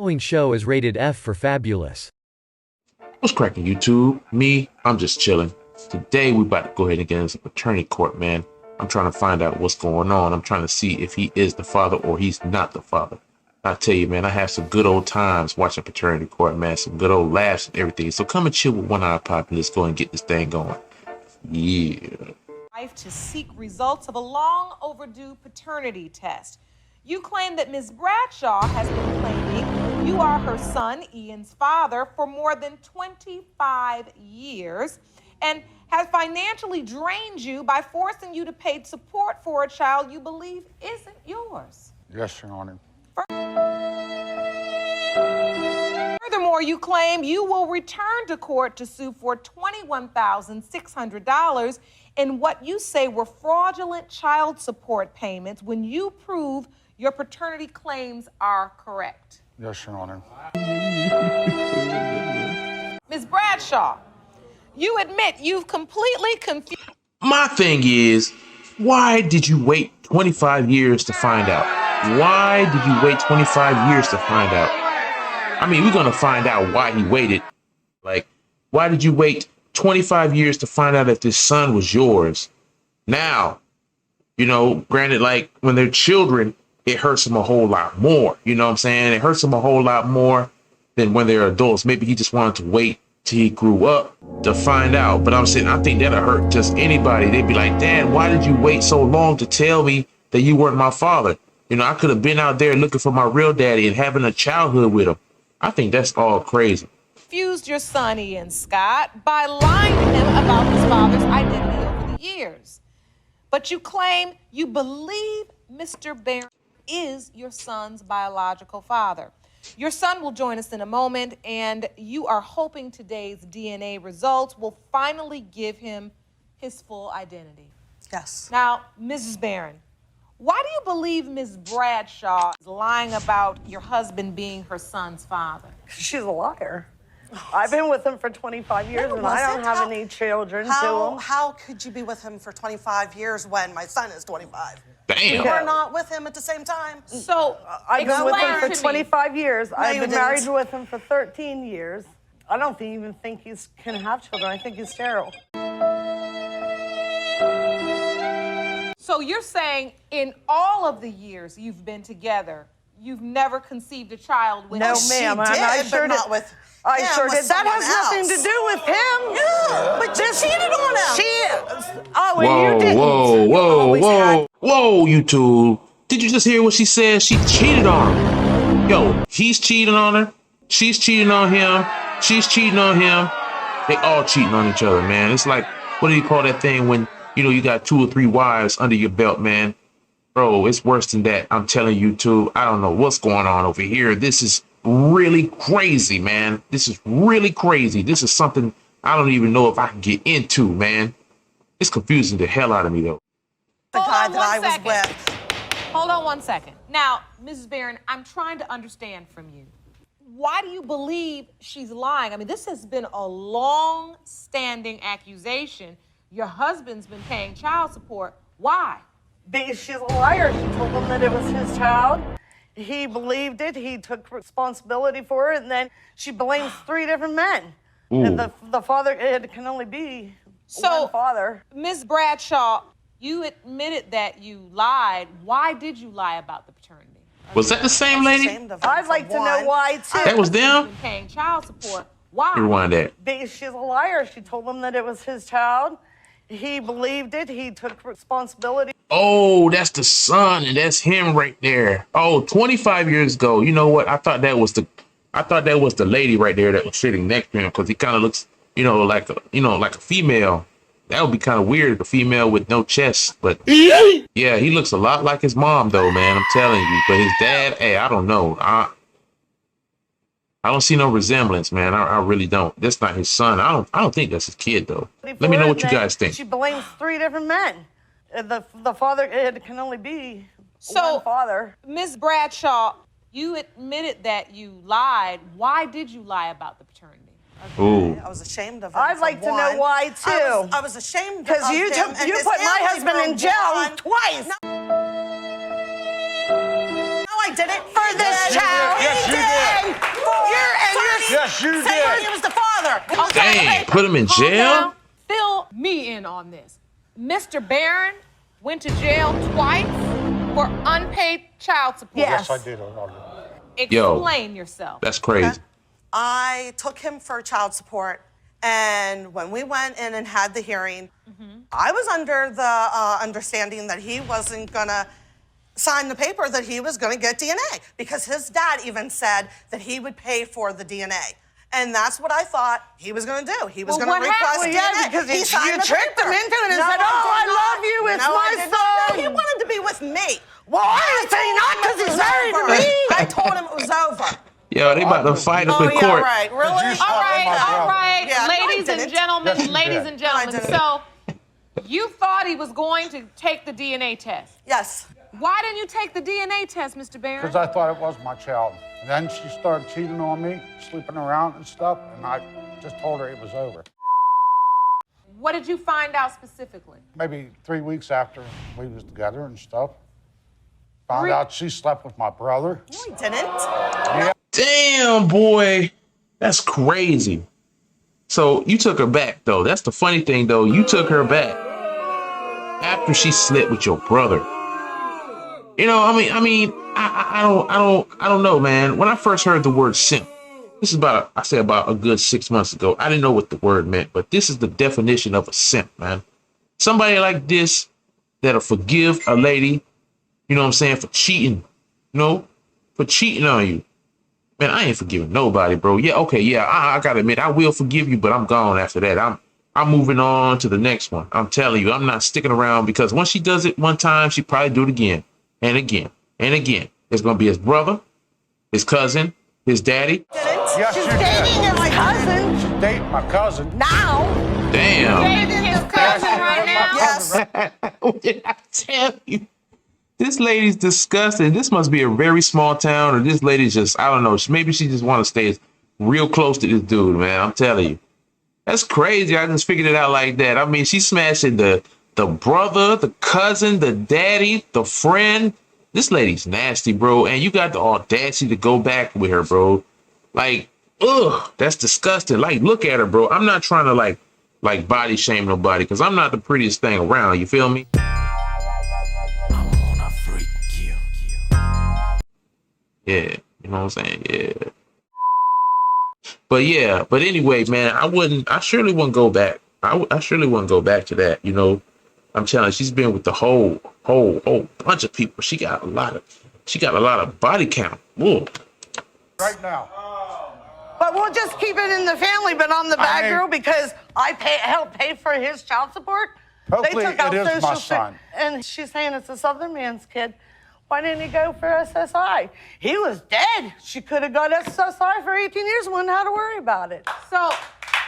Following show is rated F for fabulous. What's cracking, YouTube? Me, I'm just chilling. Today we about to go ahead and get into paternity court, man. I'm trying to find out what's going on. I'm trying to see if he is the father or he's not the father. I tell you, man, I have some good old times watching paternity court, man. Some good old laughs and everything. So come and chill with one eye pop and let's go and get this thing going. Yeah. Wife to seek results of a long overdue paternity test. You claim that Ms. Bradshaw has been claiming you are her son, Ian's father, for more than 25 years and has financially drained you by forcing you to pay support for a child you believe isn't yours. Yes, Your Honor. Furthermore, you claim you will return to court to sue for $21,600 in what you say were fraudulent child support payments when you prove your paternity claims are correct. Yes, Your Honor. Ms. Bradshaw, you admit you've completely confused. My thing is, why did you wait 25 years to find out? Why did you wait 25 years to find out? I mean, we're going to find out why he waited. Like, why did you wait 25 years to find out if this son was yours? Now, you know, granted, like when they're children, it hurts them a whole lot more. You know what I'm saying? It hurts them a whole lot more than when they're adults. Maybe he just wanted to wait till he grew up to find out. But I'm saying, I think that'll hurt just anybody. They'd be like, Dad, why did you wait so long to tell me that you weren't my father? You know, I could have been out there looking for my real daddy and having a childhood with him. I think that's all crazy. Confused your son, Ian Scott, by lying to him about his father's identity over the years. But you claim you believe Mr. Barron is your son's biological father. Your son will join us in a moment, and you are hoping today's DNA results will finally give him his full identity. Yes. Now, Mrs. Barron, why do you believe Ms. Bradshaw is lying about your husband being her son's father? She's a liar. I've been with him for 25 years, and I don't have any children to him. How could you be with him for 25 years when my son is 25? Damn. We're not with him at the same time. So, I've been with him explain for to me. 25 years. I've you been didn't. married with him for 13 years. I don't even think he can have children. I think he's sterile. So you're saying in all of the years you've been together, you've never conceived a child with No, him? ma'am. She did, I sure but did. not with I him, sure with did. That has someone nothing to else. do with him. Yeah, but you cheated on him. Oh, and you Whoa, didn't. whoa, You whoa, always whoa, had- whoa, YouTube. Did you just hear what she said? She cheated on him. Yo, he's cheating on her. She's cheating on him. She's cheating on him. They all cheating on each other, man. It's like, what do you call that thing when, you know, you got 2 or 3 wives under your belt, man? Bro, it's worse than that. I'm telling you, too. I don't know what's going on over here. This is really crazy, man. This is really crazy. This is something I don't even know if I can get into, man. It's confusing the hell out of me, though. The Hold guy on that I one was second. with. Hold on one second. Now, Mrs. Barron, I'm trying to understand from you. Why do you believe she's lying? I mean, this has been a long-standing accusation. Your husband's been paying child support. Why? Because she's a liar. She told him that it was his child. He believed it. He took responsibility for it, and then she blames 3 different men. Ooh. And the father, it can only be So- one father. Ms. Bradshaw, you admitted that you lied. Why did you lie about the paternity? Was that the same lady? Ashamed of him, I'd for like to know one. why, too. That was them? Been paying child support. Why? Rewind that. Because she's a liar. She told him that it was his child. He believed it. He took responsibility. Oh, that's the son, and that's him right there. Oh, 25 years ago. You know what? I thought that was the lady right there that was sitting next to him, because he kind of looks, like a female. That would be kind of weird, a female with no chest. But yeah, he looks a lot like his mom, though, man. I'm telling you. But his dad, hey, I don't know. I don't see no resemblance, man. I really don't. That's not his son. I don't think that's his kid, though. Let me know what you guys think. She blames 3 different men. And the father, it can only be So- one father. Ms. Bradshaw, you admitted that you lied. Why did you lie about the paternity? Ooh. I was ashamed of him. I'd for like to know one. why, too. I was ashamed of Because you him and you his put my family husband for in jail one. twice. No, I didn't. For this child. He did. Yes, you Say did. he was the father. Dang, put him in Calm jail? down. Fill me in on this. Mr. Barron went to jail twice for unpaid child support. Yes. Yes, I did. Already. Explain yourself. That's crazy. I took him for child support, and when we went in and had the hearing, I was under the understanding that he wasn't gonna sign the paper that he was gonna get DNA because his dad even said that he would pay for the DNA. And that's what I thought he was gonna do. He was Well, gonna what request happened? DNA. Well, yeah, because he signed you the tricked him paper. into it and No, said, I "Oh, I did not. love you, it's No, my I did not. son." No, he wanted to be with me. Well, I didn't say not because he's married to me. I told him it was over. Yo, they about to fight up in Oh, yeah, court. right. Really? Did you All stop right, my all brother? right, Yeah, no, I ladies and didn't. gentlemen, Yes, you ladies did. and gentlemen. didn't. So, you thought he was going to take the DNA test. Yes. Why didn't you take the DNA test, Mr. Barron? Because I thought it was my child. And then she started cheating on me, sleeping around and stuff, and I just told her it was over. What did you find out specifically? Maybe 3 weeks after we was together and stuff, found out she slept with my brother. No, he didn't. Damn, boy. That's crazy. So you took her back, though. That's the funny thing, though. You took her back after she slept with your brother. You know, I don't know, man. When I first heard the word simp, this is about a good 6 months ago. I didn't know what the word meant, but this is the definition of a simp, man. Somebody like this that'll forgive a lady, you know what I'm saying, for cheating, for cheating on you. Man, I ain't forgiving nobody, bro. Yeah, okay, yeah, I gotta admit, I will forgive you, but I'm gone after that. I'm moving on to the next one. I'm telling you, I'm not sticking around because once she does it one time, she probably do it again and again and again. It's gonna be his brother, his cousin, his daddy. Yes, She's you dating did. his cousin She's dating my cousin. now. Damn. Dating his cousin right now? Yes. What did I tell you? This lady's disgusting. This must be a very small town, or this lady's just, I don't know. Maybe she just want to stay real close to this dude, man. I'm telling you. That's crazy. I just figured it out like that. I mean, she's smashing the brother, the cousin, the daddy, the friend. This lady's nasty, bro. And you got the audacity to go back with her, bro. Like, ugh, that's disgusting. Like, look at her, bro. I'm not trying to like body shame nobody because I'm not the prettiest thing around. You feel me? Yeah, you know what I'm saying? Yeah. But anyway, man, I surely wouldn't go back. I surely wouldn't go back to that, I'm telling you, she's been with the whole bunch of people. She got a lot of body count. Whoa. Right now. But we'll just keep it in the family, but I'm the bad mean- girl because I helped pay for his child support. Hopefully they took out it is my Social son. And she's saying it's a Southern man's kid. Why didn't he go for SSI? He was dead. She could have got SSI for 18 years and wouldn't have to worry about it. So,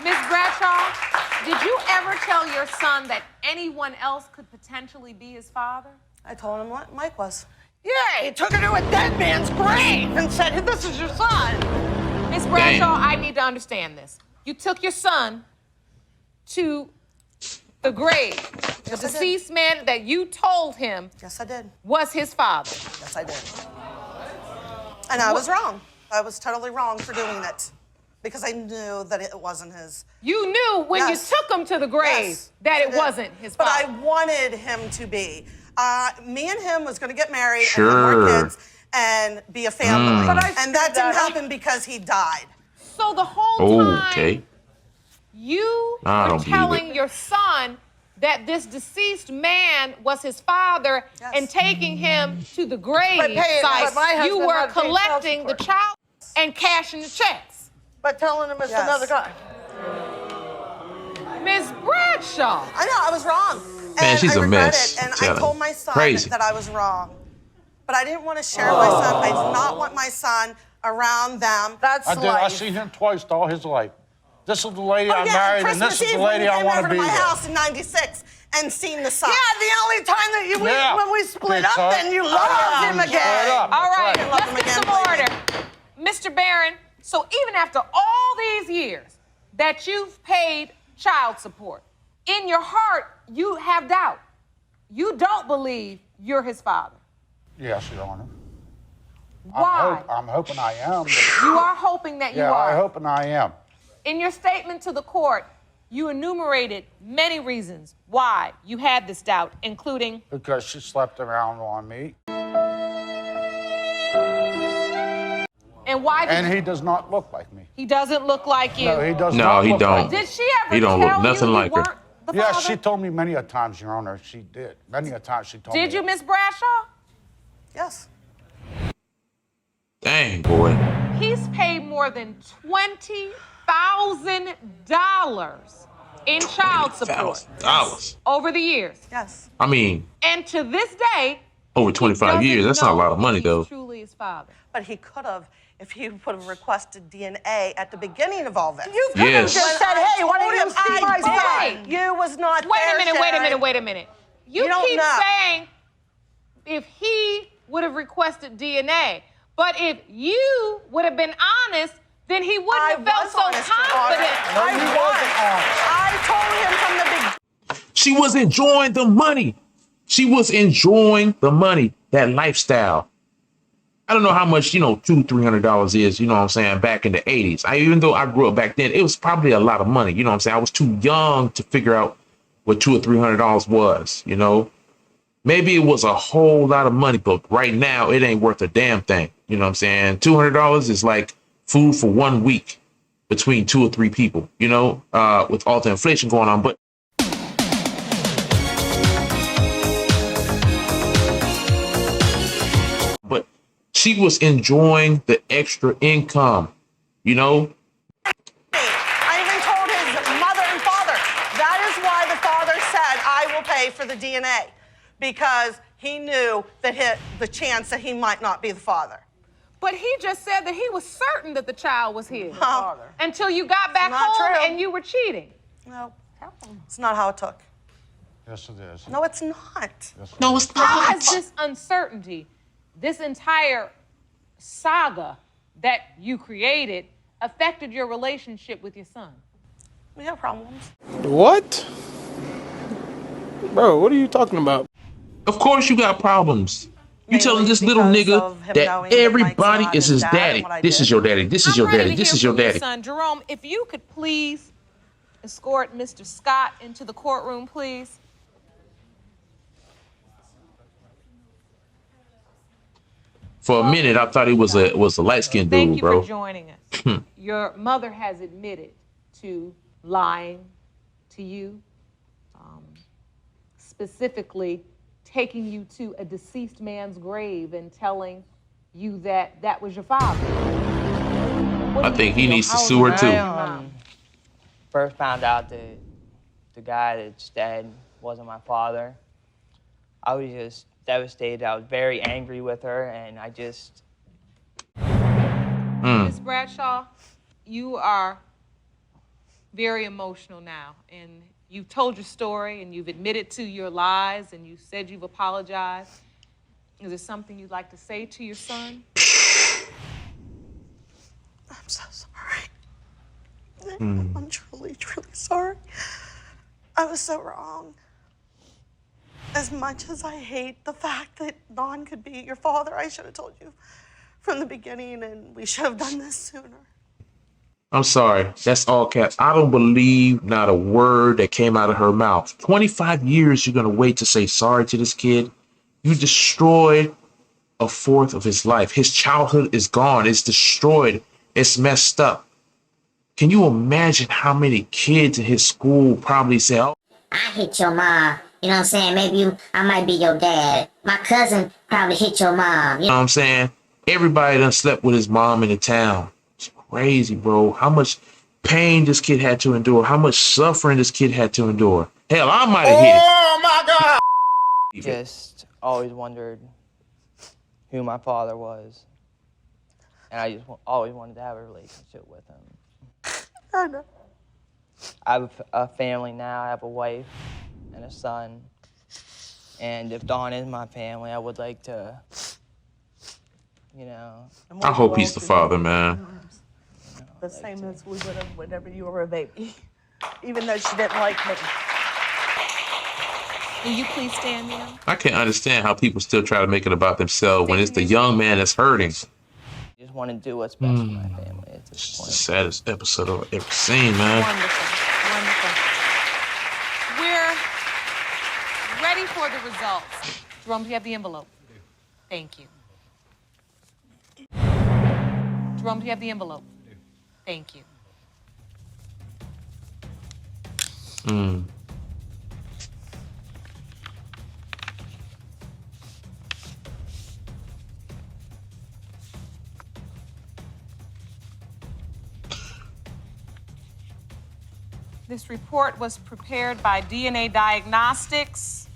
Ms. Bradshaw, did you ever tell your son that anyone else could potentially be his father? I told him what Mike was. Yeah, he took her to a dead man's grave and said, this is your son. Ms. Bradshaw, I need to understand this. You took your son to the grave. The Yes, I did. deceased man that you told him Yes, I did. was his father. Yes, I did. And I was wrong. I was totally wrong for doing it because I knew that it wasn't his. You knew when Yes. you took him to the grave Yes, that I it did. wasn't his But father. I wanted him to be. Me and him was going to get married and Sure. have more kids and be a family. But I And that screwed didn't that up. happen because he died. So the whole time Okay. you I were don't believe telling it. your son that this deceased man was his father Yes. and taking him to the grave but site. my You husband were had to pay child collecting the support. child and cashing the checks. But telling him it's Yes. another guy. Ms. Bradshaw. I know, I was wrong. Man, And she's I a regret mess, It, and I'm I telling told you. my son Crazy. that I was wrong. But I didn't want to share my son. I did not want my son around them. That's I did. life. I seen him twice all his life. This is the lady Oh, I yeah, married, and Christmas this is Eve the lady when I you want came to over be to my with. house in '96 and seen the son. Yeah, the only time that Yeah. when we split up, Because- then you loved him Split again. up. All right, That's let's Love him get again, some order. believe Mr. Barron, so even after all these years that you've paid child support, in your heart, you have doubt. You don't believe you're his father. Yes, Your Honor. Why? I'm hoping I am. But You are hoping that you yeah, are. I'm hoping I am. In your statement to the court, you enumerated many reasons why you had this doubt, including Because she slept around on me. and why did And he does not look like me. he doesn't look like you. No, he does No, not he look don't. like me. Did she ever He don't tell look nothing you like you her. weren't the Yes, father? she told me many a times, Your Honor. She did. Many a times she told me. Did you, that. Miss Bradshaw? Yes. Dang, boy. He's paid more than $20,000 in child support $1,000. over the years. Yes. I mean, And to this day, over 25 he years, that's not a doesn't lot of know money, he's though. truly his father. But he could have if he would have requested DNA at the beginning of all this. You could have Yes. just said, hey, why don't you Told him see my I son? did. You was not Wait there, a minute, Sharon. wait a minute. You don't keep know. saying if he would have requested DNA, but if you would have been honest, then he wouldn't I have felt was so honest, Your Honor. confident. No, I you was. wasn't honest. I told him from the beginning. She was enjoying the money. She was enjoying the money, that lifestyle. I don't know how much, $200-$300 is, you know what I'm saying, back in the 80s. Even though I grew up back then, it was probably a lot of money. You know what I'm saying? I was too young to figure out what $200 or $300 was, Maybe it was a whole lot of money, but right now it ain't worth a damn thing. You know what I'm saying? $200 is like food for 1 week between 2 or 3 people, with all the inflation going on. But she was enjoying the extra income, I even told his mother and father. That is why the father said, I will pay for the DNA. Because he knew that the chance that he might not be the father. But he just said that he was certain that the child was his Father. until you got back not home true. and you were cheating. No, it's not how it took. Yes, it is. No, it's not. Yes, it No, is. it's How not. has this uncertainty, this entire saga that you created, affected your relationship with your son? We have problems. What? Bro, what are you talking about? Of course you got problems. You Mainly telling this little because nigga of him that knowing that Mike's everybody not is his his dad daddy. and what I This did. is your daddy. This is I'm your ready daddy. to This hear is your from daddy. son. Jerome, if you could please escort Mr. Scott into the courtroom, please. For a minute, I thought he was a light-skinned Thank dude, you bro. for joining us. Your mother has admitted to lying to you, specifically taking you to a deceased man's grave and telling you that that was your father. What I do you think he feel? needs to How sue her was too. your I mom? first found out that the guy that's dead wasn't my father, I was just devastated. I was very angry with her, and I just... Ms. Bradshaw, you are very emotional now, and you've told your story, and you've admitted to your lies, and you said you've apologized. Is there something you'd like to say to your son? I'm so sorry. I'm truly, truly sorry. I was so wrong. As much as I hate the fact that Don could be your father, I should have told you from the beginning, and we should have done this sooner. I'm sorry. That's all caps. I don't believe not a word that came out of her mouth. 25 years you're going to wait to say sorry to this kid? You destroyed a fourth of his life. His childhood is gone. It's destroyed. It's messed up. Can you imagine how many kids in his school probably say, oh, I hit your mom. You know what I'm saying? Maybe I might be your dad. My cousin probably hit your mom. you know what I'm saying? Everybody done slept with his mom in the town. It's crazy, bro. How much pain this kid had to endure. How much suffering this kid had to endure. Hell, I might have hit it. Oh my God! just always wondered who my father was. And I just always wanted to have a relationship with him. I know. I have a family now. I have a wife and a son. And if Dawn is my family, I would like to, I hope he's the father, man. The same as we would have whenever you were a baby, even though she didn't like me. Will you please stand now? I can't understand how people still try to make it about themselves when it's the young man that's hurting. Just want to do what's best for my family at this It's the point. saddest episode I've ever seen, man. Wonderful. Wonderful. We're ready for the results. Jerome, do you have the envelope? Thank you. Jerome, do you have the envelope? Thank you. This report was prepared by DNA Diagnostics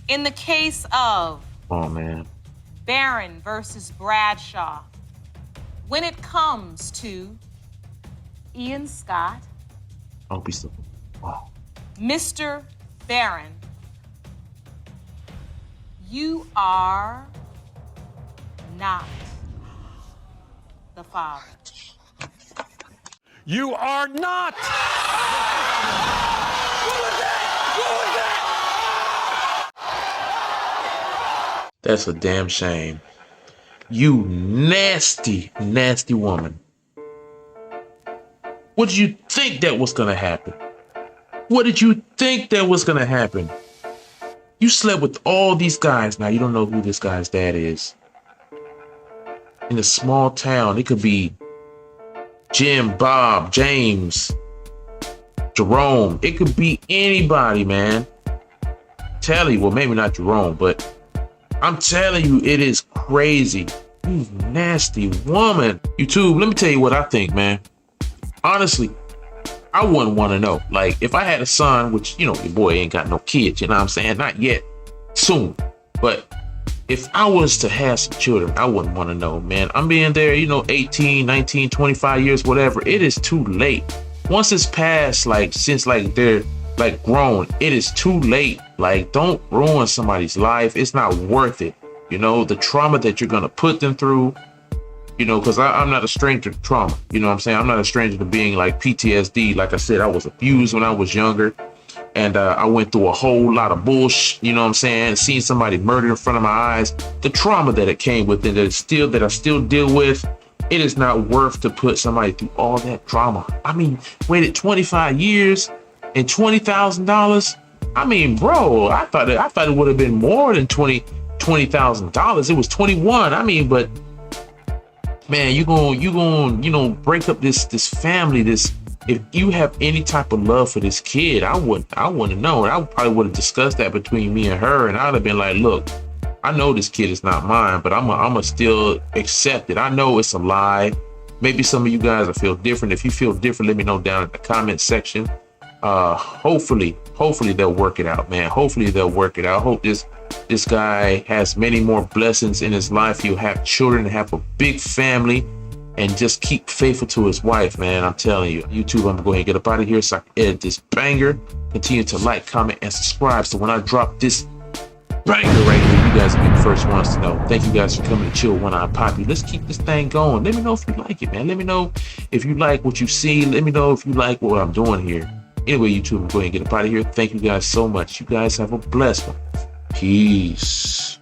in the case of Oh, man. Barron versus Bradshaw. When it comes to Ian Scott, Don't be so. Wow. Mr. Barron, you are not the father. You are not! That's a damn shame. You nasty, nasty woman. What did you think that was gonna happen? What did you think that was gonna happen? You slept with all these guys. Now you don't know who this guy's dad is. In a small town, it could be Jim, Bob, James, Jerome. It could be anybody, man. Tell you, well, maybe not Jerome, but I'm telling you, it is crazy. You nasty woman. YouTube, let me tell you what I think, man. Honestly, I wouldn't want to know. Like, if I had a son, which, you know, your boy ain't got no kids, you know what I'm saying? Not yet. Soon. But if I was to have some children, I wouldn't want to know, man. I'm being there, you know, 18, 19, 25 years, whatever. It is too late. Once it's past, like, since, like, they're, like, grown, it is too late. Like, don't ruin somebody's life. It's not worth it. You know, the trauma that you're going to put them through, you know, because I'm not a stranger to trauma. You know what I'm saying? I'm not a stranger to being, like, PTSD. Like I said, I was abused when I was younger. And I went through a whole lot of bullshit, you know what I'm saying? Seeing somebody murdered in front of my eyes, the trauma that it came with and that I still deal with, it is not worth to put somebody through all that trauma. I mean, waited 25 years and $20,000. I mean, bro, I thought it would have been more than $20,000. It was 21. I mean, but man, you gonna break up this family, this. If you have any type of love for this kid, I wouldn't have known. I probably would have discussed that between me and her, and I'd have been like, look, I know this kid is not mine, but I'ma still accept it. I know it's a lie. Maybe some of you guys will feel different. If you feel different, let me know down in the comment section. Hopefully they'll work it out, man. Hopefully they'll work it out. I hope this guy has many more blessings in his life. He'll have children, have a big family, and just keep faithful to his wife, man. I'm telling you. YouTube, I'm going to go ahead and get up out of here so I can edit this banger. Continue to like, comment, and subscribe. So when I drop this banger right here, you guys will be the first ones to know. Thank you guys for coming to Chill One Eye Poppy. Let's keep this thing going. Let me know if you like it, man. Let me know if you like what you see. Let me know if you like what I'm doing here. Anyway, YouTube, I'm going to go ahead and get up out of here. Thank you guys so much. You guys have a blessed one. Peace.